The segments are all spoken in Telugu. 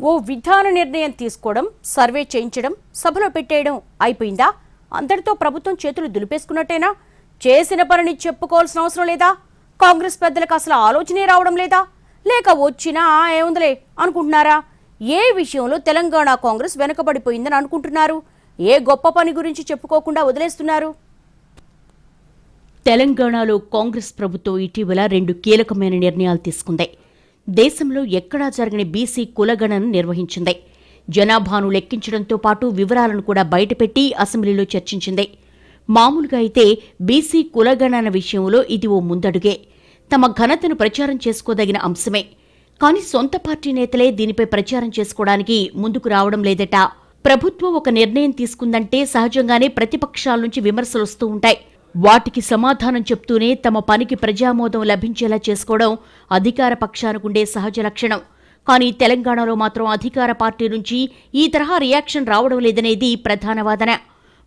ఓ విధాన నిర్ణయం తీసుకోవడం, సర్వే చేయించడం, సభలో పెట్టేయడం అయిపోయిందా? అందరితో ప్రభుత్వం చేతులు దులిపేసుకున్నట్టేనా? చేసిన పనిని చెప్పుకోవాల్సిన అవసరం లేదా? కాంగ్రెస్ పెద్దలకు అసలు ఆలోచనే రావడం లేదా? లేక వచ్చినా ఏముందిలే అనుకుంటున్నారా? ఏ విషయంలో తెలంగాణ కాంగ్రెస్ వెనుకబడిపోయిందని అనుకుంటున్నారు? ఏ గొప్ప పని గురించి చెప్పుకోకుండా వదిలేస్తున్నారు? తెలంగాణలో కాంగ్రెస్ ప్రభుత్వం ఇటీవల 2 కీలకమైన నిర్ణయాలు తీసుకుంది. దేశంలో ఎక్కడా జరగని బీసీ కులగణను నిర్వహించింది. జనాభాను లెక్కించడంతో పాటు వివరాలను కూడా బయటపెట్టి అసెంబ్లీలో చర్చించింది. మామూలుగా అయితే బీసీ కులగణన విషయంలో ఇది ఓ ముందడుగే, తమ ఘనతను ప్రచారం చేసుకోదగిన అంశమే. కానీ సొంత పార్టీ నేతలే దీనిపై ప్రచారం చేసుకోవడానికి ముందుకు రావడం లేదట. ప్రభుత్వం ఒక నిర్ణయం తీసుకుందంటే సహజంగానే ప్రతిపక్షాల నుంచి విమర్శలు వస్తూ ఉంటాయి. వాటికి సమాధానం చెప్తూనే తమ పనికి ప్రజామోదం లభించేలా చేసుకోవడం అధికార పక్షానికుండే సహజ లక్షణం. కానీ తెలంగాణలో మాత్రం అధికార పార్టీ నుంచి ఈ తరహా రియాక్షన్ రావడం లేదనేది ప్రధాన వాదన.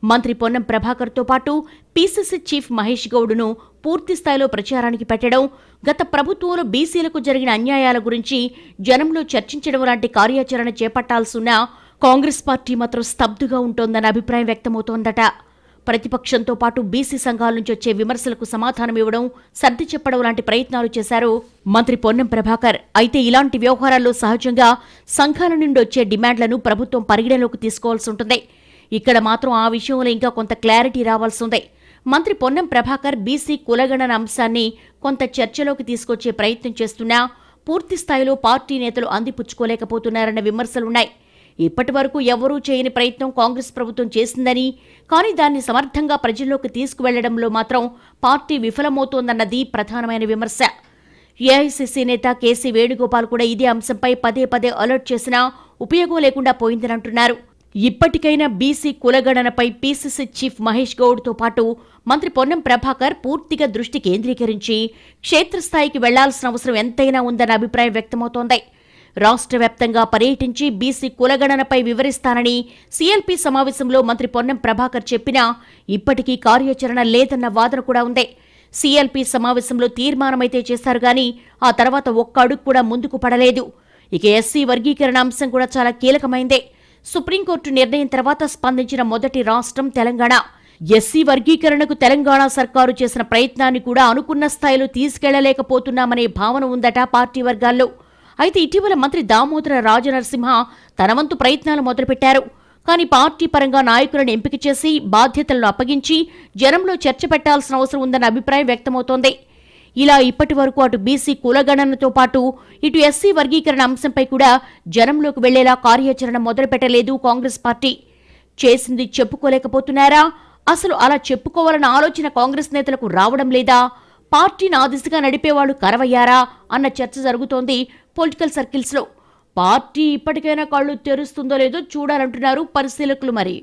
మంత్రి పొన్నం ప్రభాకర్తో పాటు పీసీసీ చీఫ్ మహేష్ గౌడ్ను పూర్తిస్థాయిలో ప్రచారానికి పెట్టడం, గత ప్రభుత్వంలో బీసీలకు జరిగిన అన్యాయాల గురించి జనంలో చర్చించడం లాంటి కార్యాచరణ చేపట్టాల్సిన కాంగ్రెస్ పార్టీ మాత్రం స్తబ్దుగా ఉంటోందన్న అభిప్రాయం వ్యక్తమవుతోందట. ప్రతిపక్షంతో పాటు బీసీ సంఘాల నుంచి వచ్చే విమర్శలకు సమాధానం ఇవ్వడం, సర్ది చెప్పడం లాంటి ప్రయత్నాలు చేశారు మంత్రి పొన్నం ప్రభాకర్. అయితే ఇలాంటి వ్యవహారాల్లో సహజంగా సంఘాల నుండి వచ్చే డిమాండ్లను ప్రభుత్వం పరిగణలోకి తీసుకోవాల్సి ఉంటుంది. ఇక్కడ మాత్రం ఆ విషయంలో ఇంకా కొంత క్లారిటీ రావాల్సి ఉంది. మంత్రి పొన్నం ప్రభాకర్ బీసీ కులగణన అంశాన్ని కొంత చర్చలోకి తీసుకొచ్చే ప్రయత్నం చేస్తున్నా పూర్తి స్థాయిలో పార్టీ నేతలు అందిపుచ్చుకోలేకపోతున్నారన్న విమర్శలున్నాయి. ఇప్పటి వరకు ఎవరూ చేయని ప్రయత్నం కాంగ్రెస్ ప్రభుత్వం చేసిందని, కానీ దాన్ని సమర్థంగా ప్రజల్లోకి తీసుకువెళ్లడంలో మాత్రం పార్టీ విఫలమవుతోందన్నది ప్రధానమైన విమర్శ. ఏఐసీసీ నేత కేసీ వేణుగోపాల్ కూడా ఇదే అంశంపై పదే పదే అలర్ట్ చేసినా ఉపయోగం లేకుండా పోయిందని అంటున్నారు. ఇప్పటికైనా బీసీ కులగణనపై పీసీసీ చీఫ్ మహేష్ గౌడ్తో పాటు మంత్రి పొన్నం ప్రభాకర్ పూర్తిగా దృష్టి కేంద్రీకరించి క్షేత్రస్థాయికి వెళ్లాల్సిన అవసరం ఎంతైనా ఉందన్న అభిప్రాయం వ్యక్తమవుతోంది. రాష్ట్ర వ్యాప్తంగా పర్యటించి బీసీ కులగణనపై వివరిస్తానని సీఎల్పీ సమావేశంలో మంత్రి పొన్నం ప్రభాకర్ చెప్పినా ఇప్పటికీ కార్యాచరణ లేదన్న వాదన కూడా ఉంది. సీఎల్పీ సమావేశంలో తీర్మానమైతే చేశారు గాని ఆ తర్వాత ఒక్క అడుగు కూడా ముందుకు పడలేదు. ఇక ఎస్సీ వర్గీకరణ అంశం కూడా చాలా కీలకమైందే. సుప్రీంకోర్టు నిర్ణయం తర్వాత స్పందించిన మొదటి రాష్ట్రం తెలంగాణ. ఎస్సీ వర్గీకరణకు తెలంగాణ సర్కారు చేసిన ప్రయత్నాన్ని కూడా అనుకున్న స్థాయిలో తీసుకెళ్లలేకపోతున్నామనే భావన ఉందట పార్టీ వర్గాల్లో. అయితే ఇటీవల మంత్రి దామోదర రాజనరసింహ తన వంతు ప్రయత్నాలు మొదలుపెట్టారు. కానీ పార్టీ పరంగా నాయకులను ఎంపిక చేసి బాధ్యతలను అప్పగించి జనంలో చర్చ పెట్టాల్సిన అవసరం ఉందన్న అభిప్రాయం వ్యక్తమవుతోంది. ఇలా ఇప్పటి వరకు అటు బీసీ కులగణనతో పాటు ఇటు ఎస్సీ వర్గీకరణ అంశంపై కూడా జనంలోకి వెళ్లేలా కార్యాచరణ మొదలుపెట్టలేదు కాంగ్రెస్ పార్టీ. చేసింది చెప్పుకోలేకపోతున్నారా? అసలు అలా చెప్పుకోవాలన్న ఆలోచన కాంగ్రెస్ నేతలకు రావడం లేదా? పార్టీని ఆ దిశగా నడిపేవాళ్లు కరవయ్యారా అన్న చర్చ జరుగుతోంది పొలిటికల్ సర్కిల్స్లో. పార్టీ ఇప్పటికైనా కళ్ళు తెరుస్తుందో లేదో చూడాలంటున్నారు పరిశీలకులు. మరి